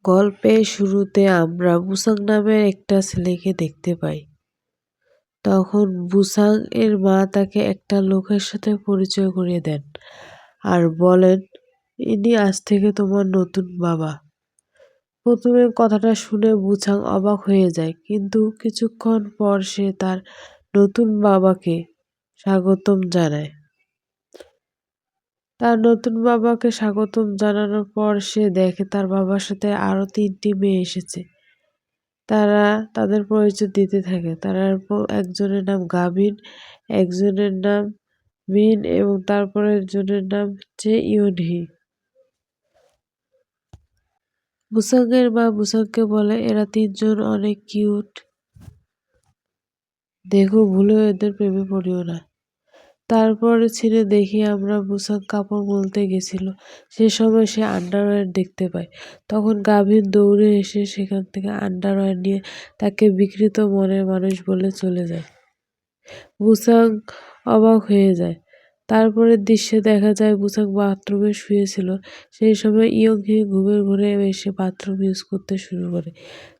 গল্পের শুরুতে আমরা বুসাং নামের একটা ছেলেকে দেখতে পাই। তখন বুসাং এর মা তাকে একটা লোকের সাথে পরিচয় করিয়ে দেন আর বলেন, ইনি আজ থেকে তোমার নতুন বাবা। প্রথমে কথাটা শুনে বুসাং অবাক হয়ে যায়, কিন্তু কিছুক্ষণ পর সে তার নতুন বাবাকে স্বাগতম জানায়। তার নতুন বাবাকে স্বাগতম জানানোর পর সে দেখে তার বাবার সাথে আরো ৩টি মেয়ে এসেছে। তারা তাদের পরিচয় দিতে থাকে। তারা একজনের নাম গাভিন, একজনের নাম মিন এবং তারপরের একজনের নাম হচ্ছে ইউনহি। বুসাংয়ের মা বুসাংকে বলে, এরা ৩জন অনেক কিউট, দেখো ভুলেও এদের প্রেমে পড়িও না। তারপরে ছিঁড়ে দেখি আমরা বুসাং কাপড় মলতে গেছিল। সে সময় সে আন্ডারওয়্যার দেখতে পায়। তখন গাভিন দৌড়ে এসে সেখান থেকে আন্ডারওয়্যার নিয়ে তাকে বিকৃত মনের মানুষ বলে চলে যায়। বুসাং অবাক হয়ে যায়। তারপরের দৃশ্যে দেখা যায় বুসাং বাথরুমে শুয়েছিল। সেই সময় ইয়ং-হি ঘুমের ঘোরে এসে বাথরুম ইউজ করতে শুরু করে।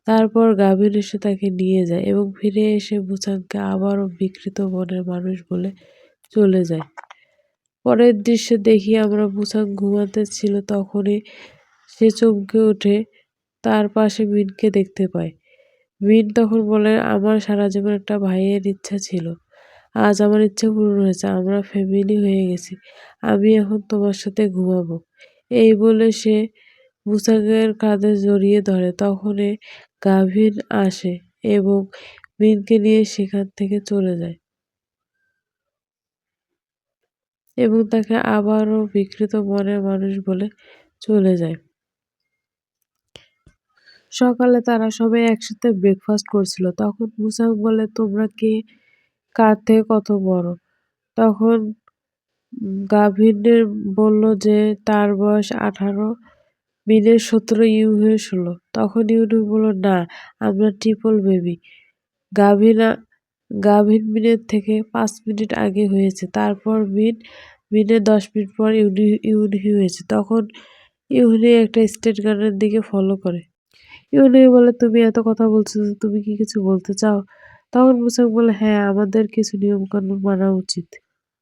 তারপর গাভিন এসে তাকে নিয়ে যায় এবং ফিরে এসে বুসাংকে আবারও বিকৃত মনের মানুষ বলে চলে যায়। পরের দৃশ্যে দেখি আমরা বুসাং ঘুমাতে ছিল, তখনই সে চমকে উঠে তার পাশে মিনকে দেখতে পায়। মিন তখন বলে, আমার সারা জীবন একটা ভাইয়ের ইচ্ছা ছিল। আজ আমার ইচ্ছা পূরণ হয়েছে। আমরা ফ্যামিলি হয়ে গেছি। আমি এখন তোমার সাথে ঘুমাবো। এই বলে সে বুসাংয়ের কাঁধে জড়িয়ে ধরে। তখনই গাভিন আসে এবং মিনকে নিয়ে সেখান থেকে চলে যায় এবং তাকে আবারও বিকৃত মনের মানুষ বলে চলে যায়। সকালে তারা সবাই একসাথে ব্রেকফাস্ট করছিল। তখন বুসাং বলে, তোমরা কে কার থেকে কত বড়? তখন গাভিনের বলল যে তার বয়স 18, মিনের 17, ইউহের 16। তখন ইউনু বলল, না, আমরা ট্রিপল বেবি। গাভিন গাভিন মিনের থেকে 5 মিনিট আগে হয়েছে। তারপর মিনের 10 মিনিট পর ইউনহি হয়েছে। তখন ইউনহি একটা স্টেট গানের দিকে ফলো করে। ইউনহি বলে, তুমি এত কথা বলছো যে তুমি কি কিছু বলতে চাও? তখন বুসাং বলে, হ্যাঁ, আমাদের কিছু নিয়ম কানুন মানা উচিত।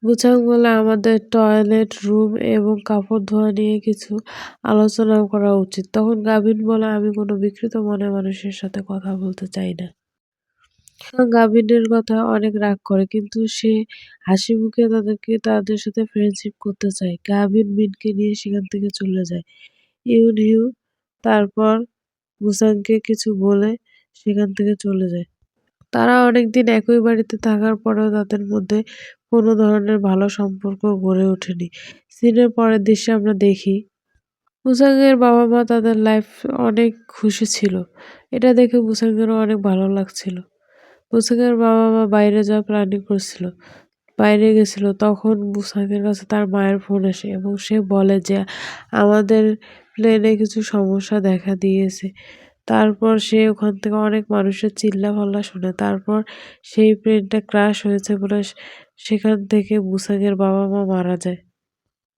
বুচাং বলে, আমাদের টয়লেট, রুম এবং কাপড় ধোয়া নিয়ে কিছু আলোচনা করা উচিত। তখন গাভিন বলে, আমি কোনো বিকৃত মনের মানুষের সাথে কথা বলতে চাই না। গাভিনের কথায় অনেক রাগ করে, কিন্তু সে হাসি মুখে তাদের সাথে ফ্রেন্ডশিপ করতে চায়। গাভিন মিনকে নিয়ে সেখান থেকে চলে যায়। ইউনহিউ তারপর বুসাংকে কিছু বলে সেখান থেকে চলে যায়। তারা অনেকদিন একই বাড়িতে থাকার পরেও তাদের মধ্যে কোনো ধরনের ভালো সম্পর্ক গড়ে ওঠেনি। সিনের পরের দৃশ্যে আমরা দেখি বুসাংয়ের বাবা-মা তাদের লাইফ অনেক খুশি ছিল। এটা দেখে বুসাংয়েরও অনেক ভালো লাগছিল। বুসাংয়ের বাবা-মা বাইরে যাওয়ার প্ল্যানিং করছিল। বাইরে গেছিল, তখন বুসাংয়ের কাছে তার মায়ের ফোন আসে এবং সে বলে যে আমাদের প্লেনে কিছু সমস্যা দেখা দিয়েছে। তারপর সে ওখান থেকে অনেক মানুষের চিল্লাপাল্লা শুনে। তারপর সেই প্লেনটা ক্র্যাশ হয়েছে বলে সেখান থেকে বুসাংয়ের বাবা-মা মারা যায়।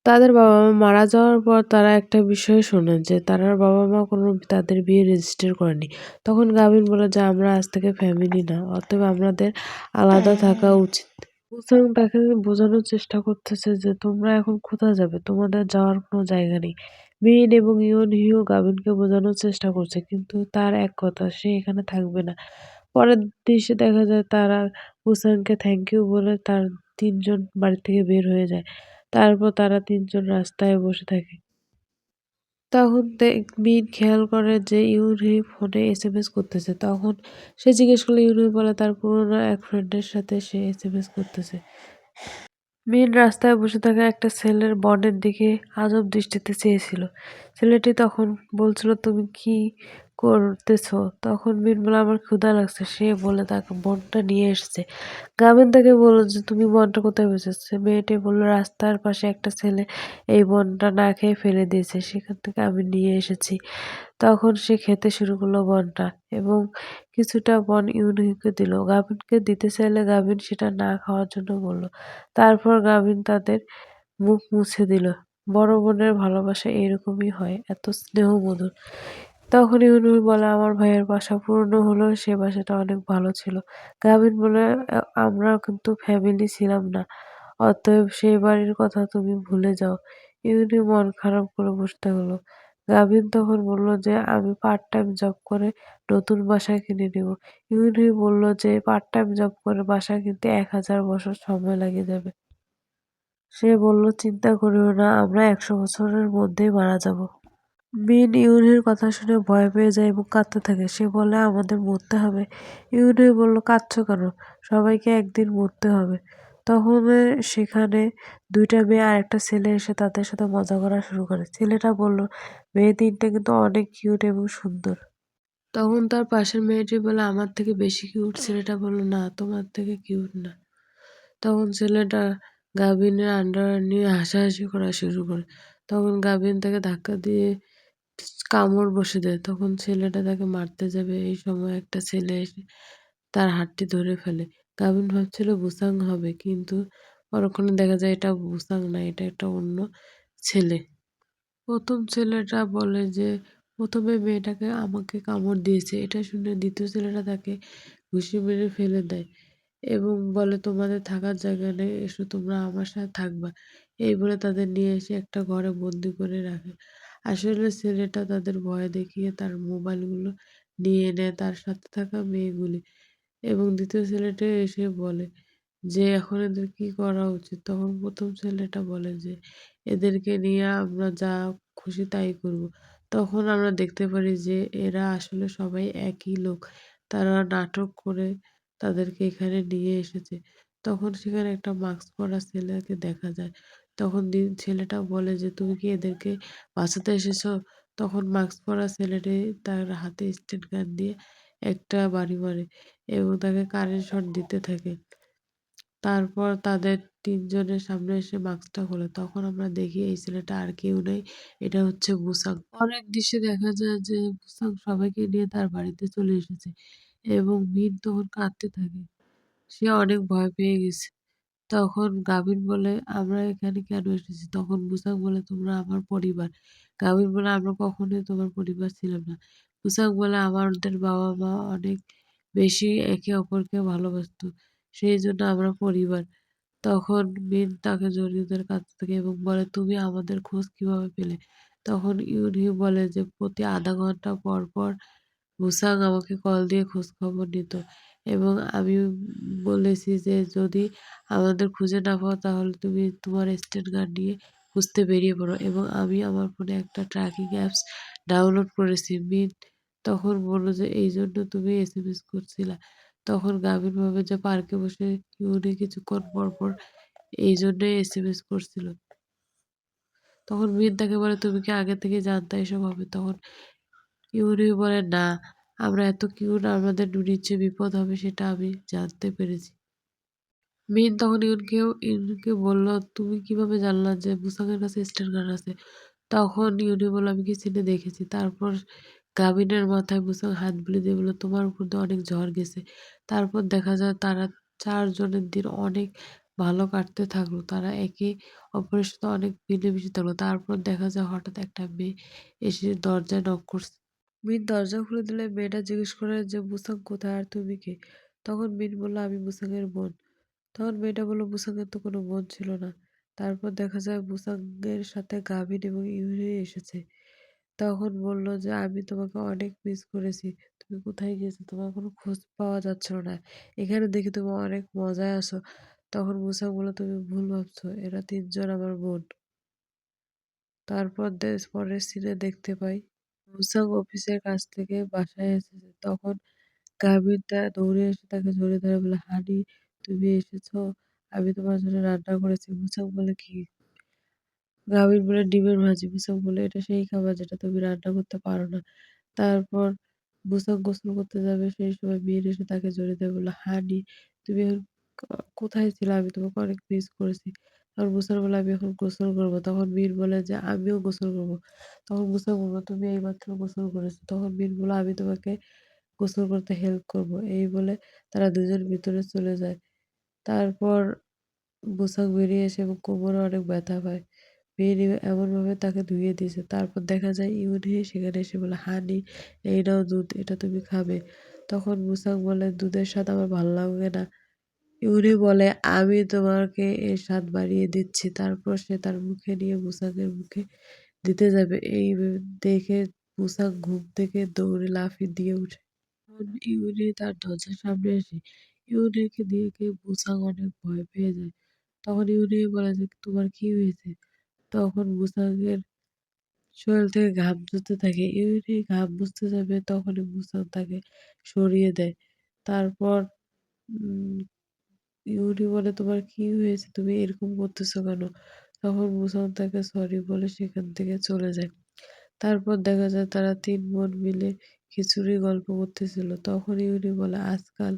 তাদের বাবা-মা মারা যাওয়ার পর তারা একটা বিষয় শোনে যে তার বাবা-মা কোনো তাদের বিয়ে রেজিস্টার করেনি। তখন গাভিন বলে যে আমরা আজ থেকে ফ্যামিলি না, অতএব আমাদের আলাদা থাকা উচিত। বুসাং তাকে বোঝানোর চেষ্টা করতেছে যে তোমরা এখন কোথায় যাবে, তোমাদের যাওয়ার কোনো জায়গা নেই। মিন এবং ইউনহিও গাভিনকে বোঝানোর চেষ্টা করছে, কিন্তু তার এক কথা, সে এখানে থাকবে না। পরের দৃশ্যে দেখা যায় তারা বুসাংকে থ্যাংক ইউ বলে তার ৩জন বাড়ি থেকে বের হয়ে যায়। তারপর তারা ৩জন রাস্তায় বসে থাকে। তখন মিন খেয়াল করে যে ইউনহি ফোনে এসএমএস করতেছে। তখন সে জিজ্ঞেস করলে ইউনহি বলে তার পুরনো এক ফ্রেন্ডের সাথে সে এসএমএস করতেছে। মিন রাস্তায় বসে থাকা একটা ছেলের বনের দিকে আজব দৃষ্টিতে চেয়েছিল। ছেলেটি তখন বলছিল, তুমি কি করতেছো? তখন মিন বলে, আমার ক্ষুধা লাগছে। সে বলে তাকে বনটা নিয়ে এসেছে। গাভিন তাকে বলল যে তুমি বনটা কোথায় পেয়েছো? মেয়েটি বলল, রাস্তার পাশে একটা ছেলে এই বনটা না খেয়ে ফেলে দিয়েছে, সেখান থেকে আমি নিয়ে এসেছি। তখন সে খেতে শুরু করলো বনটা এবং কিছুটা বন ইউনহিকে দিল। গাভিনকে দিতে চাইলে গাভিন সেটা না খাওয়ার জন্য বলল। তারপর গাভিন তাদের মুখ মুছে দিল। বড় বোনের ভালোবাসা এরকমই হয়, এত স্নেহমধুর। তখনই উনি বলে, "আমার ভাইয়ের বাসা পুরনো হলেও সে বাসাটা অনেক ভালো ছিল।" গাভিন বলে, আমরা কিন্তু ফ্যামিলি ছিলাম না। অতএব সেই বাড়ির কথা তুমি ভুলে যাও।" ইউনি মন খারাপ করে বসে থাকলো। গাভিন তখন বলল যে, "আমি পার্ট টাইম জব করে নতুন বাসা কিনে নিব।" ইউনি বলল যে, "পার্ট টাইম জব করে বাসা কিনতে ১,০০০ বছর সময় লেগে যাবে।" সে বলল, "চিন্তা করিও না, আমরা ১০০ বছরের মধ্যেই মারা যাব।" মিন ইউনির কথা শুনে ভয় পেয়ে যায় এবং কাঁদতে থাকে। সে বলে, "আমাদের মরতে হবে।" ইউনি বলল, "কাঁদছো কেন? সবাইকে একদিন মরতে হবে।" তখন সেখানে ২ টা মেয়ে আর একটা ছেলে এসে তাদের সাথে মজা করা শুরু করে। ছেলেটা বলল, "মেয়ে ৩ টে কিন্তু অনেক কিউট এবং সুন্দর।" তখন তার পাশের মেয়েটি বলে, "আমার থেকে বেশি কিউট।" ছেলেটা বলল, "না, তোমার থেকে কিউট না।" তখন ছেলেটা গাভিনের আন্ডারওয়্যার নিয়ে হাসাহাসি করা শুরু করে। তখন গাভিন তাকে ধাক্কা দিয়ে কামড় বসে দেয়। তখন ছেলেটা তাকে মারতে যাবে। এই সময় একটা ছেলে এসে তার হাতটি ধরে ফেলে। গাভিন ভাবছিল বুসাং হবে, কিন্তু পরক্ষণে দেখা যায় এটা বুসাং না, এটা একটা অন্য ছেলে। ১ম ছেলেটা বলে যে, "প্রথমে মেয়েটাকে আমাকে কামড় দিয়েছে।" এটা শুনে ২য় ছেলেটা তাকে ঘুষি মেরে ফেলে দেয় এবং বলে, "তোমাদের থাকার জায়গা নেই, এসো তোমরা আমার সাথে থাকবা।" এই বলে তাদের নিয়ে এসে একটা ঘরে বন্দি করে রাখে। আসলে ছেলেটা তাদের ভয় দেখিয়ে তার মোবাইলগুলো নিয়ে নেয়, তার সাথে থাকা মেয়েগুলি। এবং ২য় ছেলেটা এসে বলে যে, "এখন এদের কি করা উচিত?" তখন ১ম ছেলেটা বলে যে, "এদেরকে নিয়ে আমরা যা খুশি তাই করব।" তখন আমরা দেখতে পারি যে এরা আসলে সবাই একই লোক। তারা নাটক করে তাদেরকে এখানে নিয়ে এসেছে। তখন সেখানে একটা মাস্ক পরা ছেলেকে দেখা যায়। তখন ছেলেটা বলে যে, "তুমি কি এদেরকে বাঁচাতে এসেছো?" তখন মাস্ক পরা ছেলেটি তার হাতে স্টেন গান দিয়ে একটা বাড়ি মারে এবং তাকে কারেন্ট শক দিতে থাকে। তারপর তাদের ৩ জনের সামনে এসে মাস্কটা খোলে। তখন আমরা দেখি এই ছেলেটা আর কেউ নেই। এটা হচ্ছে বুসাং। পরের দৃশ্যে দেখা যায় যে বুসাং সবাইকে নিয়ে তার বাড়িতে চলে এসেছে এবং মিন তখন কাঁদতে থাকে। সে অনেক ভয় পেয়ে গেছে। তখন গাভিন বলে, "আমরা এখানে কেন এসেছি?" তখন বুসাং বলে, "তোমরা আমার পরিবার।" গাভিন বলে, "আমরা কখনোই তোমার পরিবার ছিলাম না।" বুসাং বলে, "আমাদের বাবা-মা অনেক বেশি একে অপরকে ভালোবাসতো। সেইজন্য আমরা পরিবার।" তখন মিন তাকে জড়িয়ে ধরে কাঁদতে থাকে এবং বলে, "তুমি আমাদের খোঁজ কিভাবে পেলে?" তখন ইউনহি বলে যে, "প্রতি আধা ঘন্টা পর, পর বুসাং আমাকে কল দিয়ে খোঁজখবর নিত এবং আমি বলেছি যে, যদি আমাদের খুঁজে না পাও তাহলে তুমি তোমার স্টেট গান নিয়ে খুঁজতে বেরিয়ে পড়ো এবং আমি আমার ফোনে একটা ট্র্যাকিং অ্যাপস ডাউনলোড করেছি।" মিন তখন বলল যে, "এইজন্য তুমি এসএমএস করছিলা?" তখন গাভিন ভাবে যে পার্কে বসে ইউনি কিছুক্ষণ পর, পর এইজন্যই এসএমএস করছিল। তখন মিন তাকে বলে, "তুমি কি আগে থেকে জানতা এসব হবে?" তখন ইউরি বলে, "না, আমরা এত কিউট, আমাদের নিশ্চয়ই বিপদ হবে সেটা আমি জানতে পেরেছি।" মিন তখন ইউনকে বলল, "তুমি কিভাবে জানলা যে মুসাঙের কাছে স্টার গান আছে?" তখন ইউনি বলল, "আমি কিচেনে দেখেছি।" তারপর গাভিনের মাথায় মুসাং হাত বুলিয়ে দিয়ে বলল, "তোমার উপর দিয়ে অনেক ঝড় গেছে।" তারপর দেখা যায় তারা ৪ জনের দিন অনেক ভালো কাটতে থাকলো। তারা একে অপরের সাথে অনেক মিলেমিশে থাকলো। তারপর দেখা যায় হঠাৎ একটা মেয়ে এসে দরজায় নক করছে। মিন দরজা খুলে দিলে মেয়েটা জিজ্ঞেস করে যে, "মুসাং কোথায়? আর তুমি কে?" তখন মিন বলল, "আমি মুসাংয়ের বোন।" তখন মেয়েটা বলল, "মুসাংয়ের তো কোনো বোন ছিল না।" তারপর দেখা যায় মুসাংয়ের সাথে গাভিন এবং ইউরি এসেছে। তখন বলল যে, "আমি তোমাকে অনেক মিস করেছি। তুমি কোথায় গিয়েছো? তোমার কোনো খোঁজ পাওয়া যাচ্ছিল না। এখানে দেখি তুমি অনেক মজায় আছো।" তখন মুসাং বলল, "তুমি ভুল ভাবছো। এরা ৩ জন আমার বোন।" তারপর পরের সিনে দেখতে পাই মুসাং অফিসের কাছ থেকে বাসায় এসেছে। তখন গাভিনটা দৌড়ে এসে তাকে জড়িয়ে ধরে বলে, "হানি, তুমি এসেছো? আমি তোমার জন্য রান্না করেছি।" মুসাং বলে, "কি?" গাভীর বলে, "ডিমের ভাজি।" মুসাং বলে, "এটা সেই খাবার যেটা তুমি রান্না করতে পারো না।" তারপর মুসাং গোসল করতে যাবে সেই সময় মিহির এসে তাকে জড়িয়ে ধরে বলল, "হানি, তুমি এখন ক কোথায় ছিলে? আমি তোমাকে অনেক মিস করেছি।" তখন মুসাং বলে, "আমি এখন গোসল করব।" তখন মিহির বলে যে, "আমিও গোসল করব।" তখন মুসাং বলল, "তুমি এইমাত্র গোসল করেছো।" তখন মিহির বলল, "আমি তোমাকে গোসল করতে হেল্প করব।" এই বলে তারা দুজন ভিতরে চলে যায়। তারপর মুসাং বেরিয়ে এসে এবং কোমরে অনেক ব্যথা পায়। মেয়ে এমনভাবে তাকে ধুইয়ে দিয়েছে। তারপর দেখা যায় ইউনি সেখানে এসে বলে, "হানি, এই নাও দুধ, এটা তুমি খাবে।" তখন মুসাং বলে, "দুধের স্বাদ আমার ভাল লাগে না।" ইউরি বলে, "আমি তোমাকে এর স্বাদ বাড়িয়ে দিচ্ছি।" তারপর সে তার মুখে নিয়ে মুসাংয়ের মুখে দিতে যাবে। দেখে মুসাং ঘুম থেকে দৌড়ে লাফিয়ে দিয়ে উঠে। তখন ইউরি তার দরজার সামনে এসে ইউরিকে দেখে মুসাং অনেক ভয় পেয়ে যায়। তখন ইউরি বলে যে, "তোমার কি হয়েছে?" তখন মুসাংয়ের শরীর থেকে ঘাম ঝরতে থাকে। ইউরি ঘাম মুছতে যাবে তখনই মুসাং তাকে সরিয়ে দেয়। তারপর উম ইউরি বলে, "তোমার কি হয়েছে? তুমি এরকম করতেছো কেন?" তখন মুসাং তাকে সরি বলে সেখান থেকে চলে যায়। তারপর দেখা যায় তারা ৩ বোন মিলে খিচুড়ি গল্প করতেছিল। তখন ইউরি বলে, "আজকাল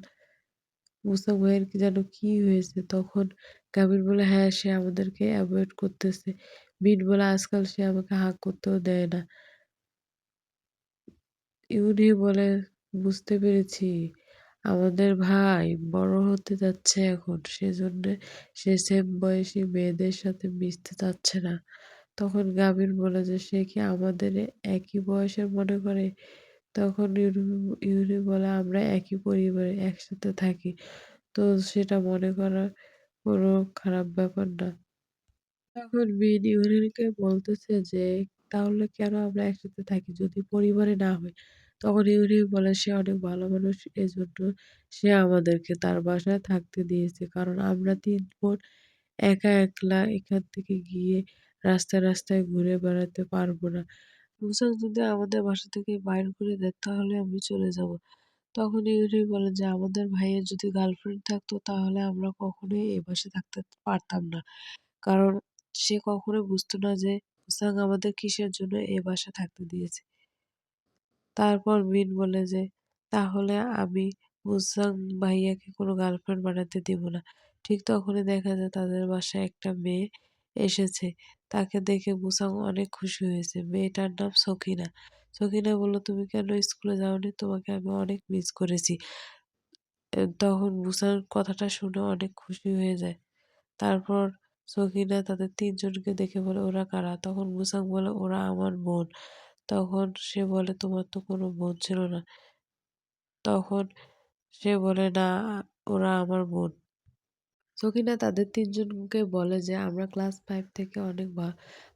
মুসাং ভাইয়ের কি যেন কি হয়েছে?" তখন গাভীর বলে, "হ্যাঁ, সে আমাদেরকে এভয়েড করতেছে।" মিন বলে, "আজকাল সে আমাকে হাগ করতেও দেয় না।" ইউরি বলে, "বুঝতে পেরেছি। আমাদের ভাই বড় হতে যাচ্ছে এখন। সেজন্যে সে সেম বয়সী মেয়েদের সাথে মিশতে চাচ্ছে না।" তখন গাভীর বলে যে, "সে কি আমাদের একই বয়সের মনে করে?" তখন ইউরি বলে, "আমরা একই পরিবারে একসাথে থাকি। তো সেটা মনে করা কোনো খারাপ ব্যাপার না।" তখন মিন ইউরিনকে বলতেছে যে, "তাহলে কেন আমরা একসাথে থাকি যদি পরিবারে না হই?" তখন ইউরি বলে, "সে অনেক ভালো মানুষ। এজন্য সে আমাদেরকে তার বাসায় থাকতে দিয়েছে। কারণ আমরা ৩ বোন একা একলা এখান থেকে গিয়ে রাস্তায়, রাস্তায় ঘুরে বেড়াতে পারবো না। রুকসান যদি আমাদের বাসা থেকে বাইর করে দেয় তাহলে আমি চলে যাব।" তখন ইউরি বলে যে, "আমাদের ভাইয়ের যদি গার্লফ্রেন্ড থাকতো তাহলে আমরা কখনোই এই বাসায় থাকতে পারতাম না। কারণ সে কখনোই বুঝতো না যে হোসাং আমাদের কিসের জন্য এ বাসায় থাকতে দিয়েছে।" তারপর মিন বলে যে, "তাহলে আমি হোসাং ভাইয়াকে কোনো গার্লফ্রেন্ড বানাতে দিব না।" ঠিক তখনই দেখা যায় তাদের বাসায় একটা মেয়ে এসেছে। তাকে দেখে মুসাং অনেক খুশি হয়েছে। মেয়েটার নাম সকিনা। সকিনা বলল, "তুমি কেন স্কুলে যাওনি? তোমাকে আমি অনেক মিস করেছি।" তখন মুসার কথাটা শুনে অনেক খুশি হয়ে যায়। তারপর সকিনা তাদের ৩ জনকে দেখে বলে, "ওরা কারা?" তখন মুসাং বলে, "ওরা আমার বোন।" তখন সে বলে, "তোমার তো কোনো বোন ছিল না।" তখন সে বলে, "না, ওরা আমার বোন।" সকিনা তাদের ৩ জনকে বলে যে, "আমরা ক্লাস ৫ থেকে অনেক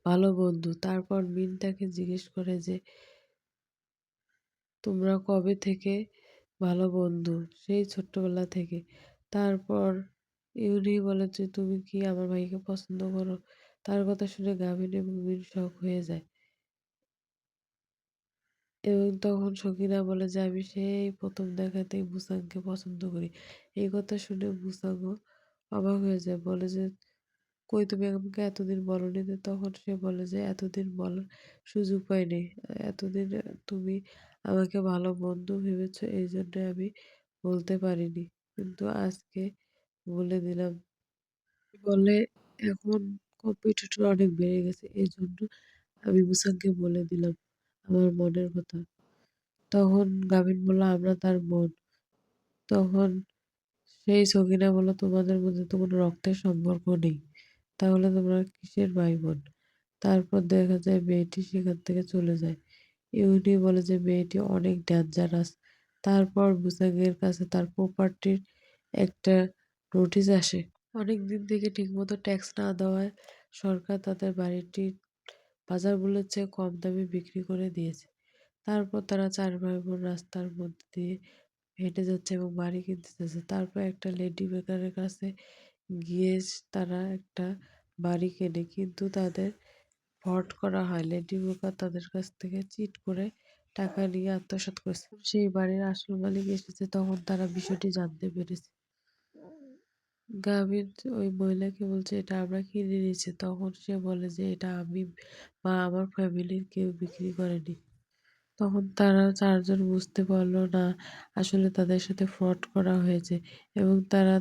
ভালো বন্ধু।" তারপর মিন তাকে জিজ্ঞেস করে যে, "তোমরা কবে থেকে ভালো বন্ধু?" "সেই ছোট্টবেলা থেকে।" তারপর ইউরি বলে যে, "তুমি কি আমার ভাইকে পছন্দ করো?" তার কথা শুনে গাভিন এবং মিন শক হয়ে যায়। এবং তখন সকিনা বলে যে, "আমি সেই ১ম দেখাতেই বুসাংকে পছন্দ করি।" এই কথা শুনে বুসাংও অবাক হয়ে যায়। বলে যে, "কই তুমি আমাকে এতদিন বলোনি যে?" তখন সে বলে যে, "এতদিন বলার সুযোগ পাইনি। এতদিন তুমি আমাকে ভালো বন্ধু ভেবেছ এইজন্য আমি বলতে পারিনি। কিন্তু আজকে বলে দিলাম।" বলে, "এখন কম্পিটিটর অনেক বেড়ে গেছে। এজন্য আমি মুসাংকে বলে দিলাম আমার মনের কথা।" তখন গাভিন বলল, "আমরা তার বোন।" তখন সেই সগীনা বলল, "তোমাদের মধ্যে তো কোনো রক্তের সম্পর্ক নেই। তাহলে তোমরা কিসের ভাই-বোন?" তারপর দেখা যায় মেয়েটি সেখান থেকে চলে যায়। ইউনি বলে যে মেয়েটি অনেক ডেঞ্জারাস। তারপর মুসাংয়ের কাছে তার প্রপার্টির একটা নোটিশ আসে। অনেকদিন থেকে ঠিকমতো ট্যাক্স না দেওয়ায় সরকার তাদের বাড়িটি বাজার মূল্যের চেয়ে কম দামে বিক্রি করে দিয়েছে। তারপর তারা ৪ ভাই-বোন রাস্তার মধ্যে দিয়ে হেঁটে যাচ্ছে এবং বাড়ি কিনতে যাচ্ছে। তারপর একটা লেডি বেকারের কাছে গিয়ে তারা একটা বাড়ি কেনে। কিন্তু তাদের ফ্রড করা হয়। লেডি বেকার তাদের কাছ থেকে চিট করে টাকা নিয়ে আত্মসাৎ করেছে। সেই বাড়ির আসল মালিক এসেছে তখন তারা বিষয়টি জানতে পেরেছে। গাভীর ওই মহিলাকে বলছে, "এটা আমরা কিনে নিয়েছি।" তখন সে বলে যে, "এটা আমি বা আমার ফ্যামিলির কেউ বিক্রি করেনি।" তখন তারা ৪ জন বুঝতে পারল না আসলে তাদের সাথে ফ্রড করা হয়েছে এবং তারা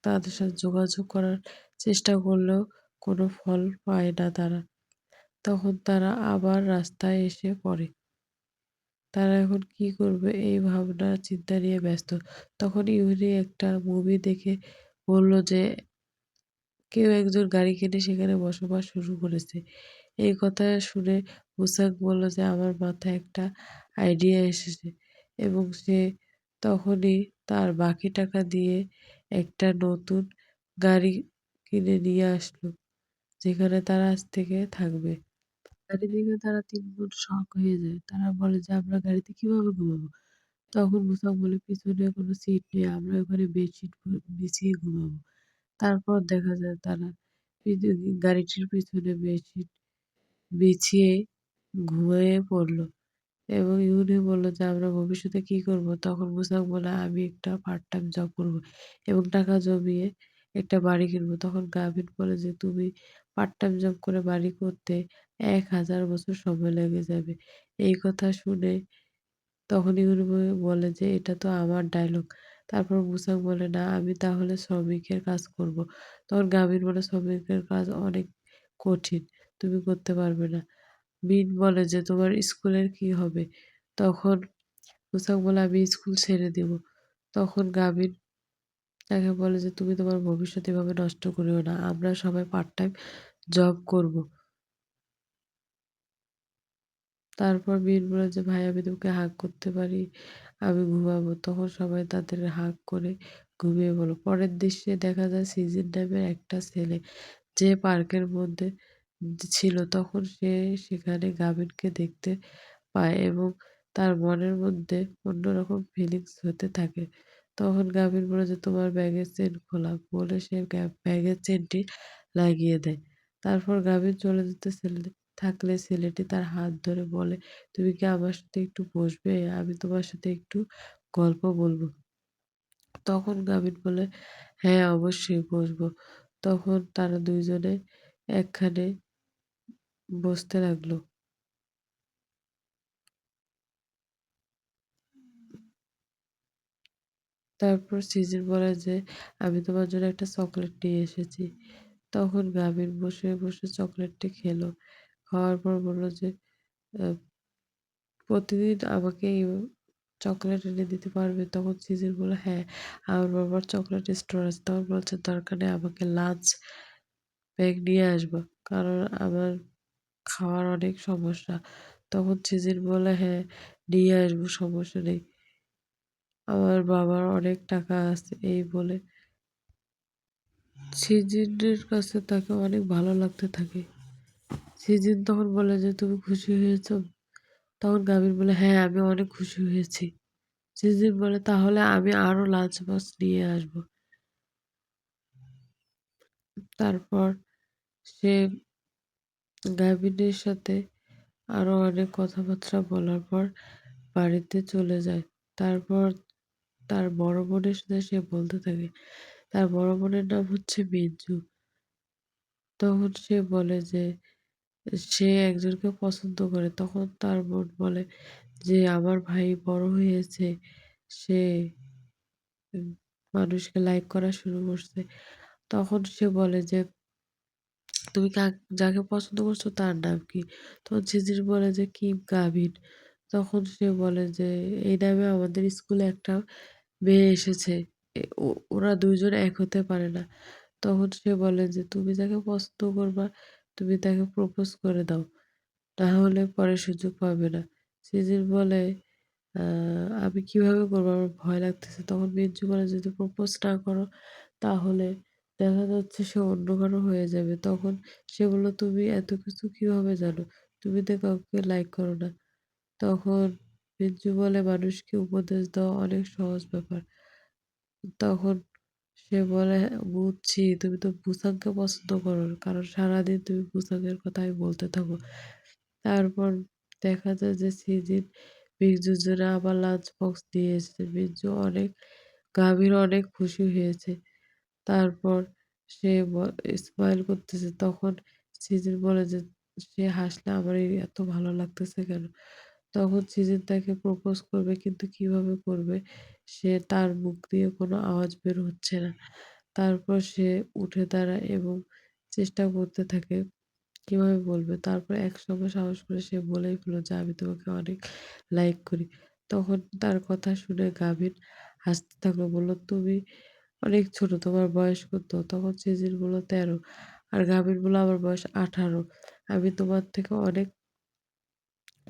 তাদের সাথে যোগাযোগ করার চেষ্টা করলেও কোনো ফল পায় না তারা। তখন তারা আবার রাস্তায় এসে পড়ে। তারা এখন কি করবে এই ভাবনা চিন্তা নিয়ে ব্যস্ত। তখন ইউরি একটা মুভি দেখে বলল যে, কেউ একজন গাড়ি কিনে সেখানে বসবাস শুরু করেছে। এই কথা শুনে মুসাক বলল যে আমার মাথায় একটা আইডিয়া এসেছে এবং সে তখনই তার বাকি টাকা দিয়ে একটা নতুন গাড়ি কিনে নিয়ে আসলো যেখানে তারা আজ থেকে থাকবে। গাড়ি দেখে তারা ৩ বোন শক হয়ে যায়। তারা বলে যে আমরা গাড়িতে কিভাবে ঘুমাবো? তখন মুসাক বলে পিছনে কোনো সিট নেই। আমরা ওখানে বেডশিট বিছিয়ে ঘুমাবো। তারপর দেখা যায় তারা গাড়িটির পিছনে বেডশিট বিছিয়ে ঘুমিয়ে পড়ল এবং ইউনি বলল যে, "আমরা ভবিষ্যতে কি করব?" তখন মুসাক বলে, "আমি একটা পার্ট টাইম জব করব এবং টাকা জমিয়ে একটা বাড়ি কিনবো।" তখন গাভিন বলে যে, "তুমি পার্ট টাইম জব করে বাড়ি করতে ১,০০০ বছর সময় লেগে যাবে।" এই কথা শুনে তখন ইউনি বলে যে, "এটা তো আমার ডায়লগ।" তারপর মুসাক বলে, "না, আমি তাহলে শ্রমিকের কাজ করব।" তখন গাভীর বলে, "শ্রমিকের কাজ অনেক কঠিন। তুমি করতে পারবে না।" মিন বলে যে, "তোমার স্কুলের কি হবে?" তখন মুসাক বলে, "আমি স্কুল ছেড়ে দিব।" তখন গাভীর তাকে বলে যে, "তুমি তোমার ভবিষ্যৎ এভাবে নষ্ট করিও না। আমরা সবাই পার্ট টাইম জব করব।" তারপর মিন বলে যে, "ভাই আমি তোকে হাগ করতে পারি? আমি ঘুমাবো।" তখন সবাই তাদের হাগ করে ঘুমিয়ে পড়ল। পরের দৃশ্যে দেখা যায় সিজিন নামের একটা ছেলে যে পার্কের মধ্যে ছিল তখন সে সেখানে গাভিনকে দেখতে পায় এবং তার মনের মধ্যে অন্যরকম ফিলিংস হতে থাকে। তখন গাভীর বলে যে, "তোমার ব্যাগের চেইন খোলা" বলে সে ব্যাগের চেইনটি লাগিয়ে দেয়। তারপর গাভীর চলে যেতে থাকলে ছেলেটি তার হাত ধরে বলে, "তুমি কি আমার সাথে একটু বসবে? আমি তোমার সাথে একটু গল্প বলব।" তখন গাভীর বলে, "হ্যাঁ, অবশ্যই বসবো।" তখন তারা ২ জনে একখানে বসতে লাগলো। তারপর সিজিন বলে যে, "আমি তোমার জন্য একটা চকোলেট নিয়ে এসেছি।" তখন গাভীর বসে চকোলেটটি খেলো। খাওয়ার পর বলল যে, "আ প্রতিদিন আমাকে এই চকোলেট এনে দিতে পারবে?" তখন সিজিন বলল, "হ্যাঁ, আমার বাবার চকোলেট স্টোর আছে।" তখন বলছে, "দরকার নেই আমাকে লাঞ্চ ব্যাগ নিয়ে আসবা। কারণ আমার খাওয়ার অনেক সমস্যা।" তখন সিজিন বলে, "হ্যাঁ, নিয়ে আসবো সমস্যা নেই। আমার বাবার অনেক টাকা আছে।" এই বলে সিজিনের কাছে তাকে অনেক ভালো লাগতে থাকে। সিজিন তখন বলে যে, "তুমি খুশি হয়েছ?" তখন গাভীর বলে, "হ্যাঁ, আমি অনেক খুশি হয়েছি।" সিজিন বলে, "তাহলে আমি আরো লাঞ্চ বক্স নিয়ে আসবো।" তারপর সে গাভীনের সাথে আরো অনেক কথাবার্তা বলার পর বাড়িতে চলে যায়। তারপর তার বড় বোনের সাথে সে বলতে থাকে। তার বড় বোনের নাম হচ্ছে মিঞ্জু। তখন সে বলে যে সে একজনকে পছন্দ করে। তখন তার বোন বলে যে, "আমার ভাই বড় হয়েছে। সে উম মানুষকে লাইক করা শুরু করছে।" তখন সে বলে যে, "তুমি যাকে পছন্দ করছো তার নাম কি?" তখন ঝিঁঝির বলে যে, "কিম গাভিন।" তখন সে বলে যে, "এই নামে আমাদের স্কুলে একটা মেয়ে এসেছে। ওরা ২ জন এক হতে পারে না।" তখন সে বলে যে, "তুমি যাকে পছন্দ করবা তুমি তাকে প্রপোজ করে দাও। না হলে পরে সুযোগ পাবে না।" সিজিন বলে, "আ আমি কিভাবে করবো? আমার ভয় লাগতেছে।" তখন মিঞ্জু বলে, "যদি প্রপোজ না করো তাহলে দেখা যাচ্ছে সে অন্য কারো হয়ে যাবে।" তখন সে বলল, "তুমি এত কিছু কিভাবে জানো? তুমি তো কাউকে লাইক করো না।" তখন মিঞ্জু বলে, "মানুষকে উপদেশ দেওয়া অনেক সহজ ব্যাপার।" তখন সে বলে, "বুঝছি তুমি তো বুসানকে পছন্দ করো। কারণ সারাদিন তুমি বুসানের কথাই বলতে থাকো।" তারপর দেখা যায় যে সিজিন বিরজুর জন্য আবার লাঞ্চ বক্স দিয়ে এসেছে। বিরজু অনেক গাভীর অনেক খুশি হয়েছে। তারপর সে স্মাইল করতেছে। তখন সিজিন বলে যে, "সে হাসলে আমার এত ভালো লাগতেছে কেন?" তখন সিজিন তাকে প্রপোজ করবে কিন্তু কিভাবে করবে? তার মুখ দিয়ে কোনো আওয়াজ বের হচ্ছে না। তারপর সে উঠে দাঁড়ায় এবং চেষ্টা করতে থাকে কিভাবে বলবে। তারপর একসময় সাহস করে সে বলেই ফেলল যে, "আমি তোমাকে অনেক লাইক করি।" তখন তার কথা শুনে গাভীর হাসতে থাকলো। বলল, "তুমি অনেক ছোট, তোমার বয়স কত? তখন জিজির বলল ১৩। আর গাভীর বলল আমার বয়স ১৮। আমি তোমার থেকে অনেক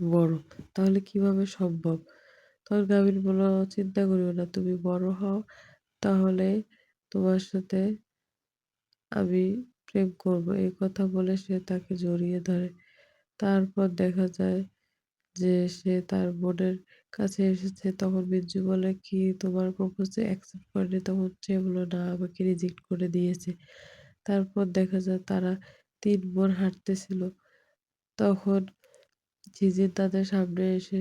বড়। তাহলে কিভাবে সম্ভব? তখন গাভীর বলল চিন্তা করিও না, তুমি বড় হও তাহলে তোমার সাথে আমি প্রেম করব। এই কথা বলে সে তাকে জড়িয়ে ধরে। তারপর দেখা যায় যে সে তার বোনের কাছে এসেছে। তখন বিজ্জু বলে, "কি তোমার প্রপোজ অ্যাকসেপ্ট করেনি?" তখন সে বলল, "না, আমাকে রিজেক্ট করে দিয়েছে।" তারপর দেখা যায় তারা ৩ বোন হাঁটতেছিল। তখন ঝিঁঝির তাদের সামনে এসে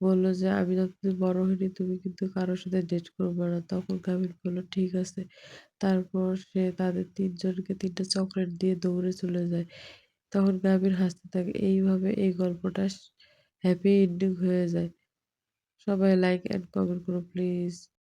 বলল যে, "আমি যতদিন বড় হইনি তুমি কিন্তু কারো সাথে ডেট করবা না।" তখন গাভীর বলল, "ঠিক আছে।" তারপর সে তাদের ৩ জনকে ৩ টা চকলেট দিয়ে দৌড়ে চলে যায়। তখন গাভীর হাসতে থাকে। এইভাবে এই গল্পটা হ্যাপি এন্ডিং হয়ে যায়। সবাই লাইক অ্যান্ড কমেন্ট করো প্লিজ।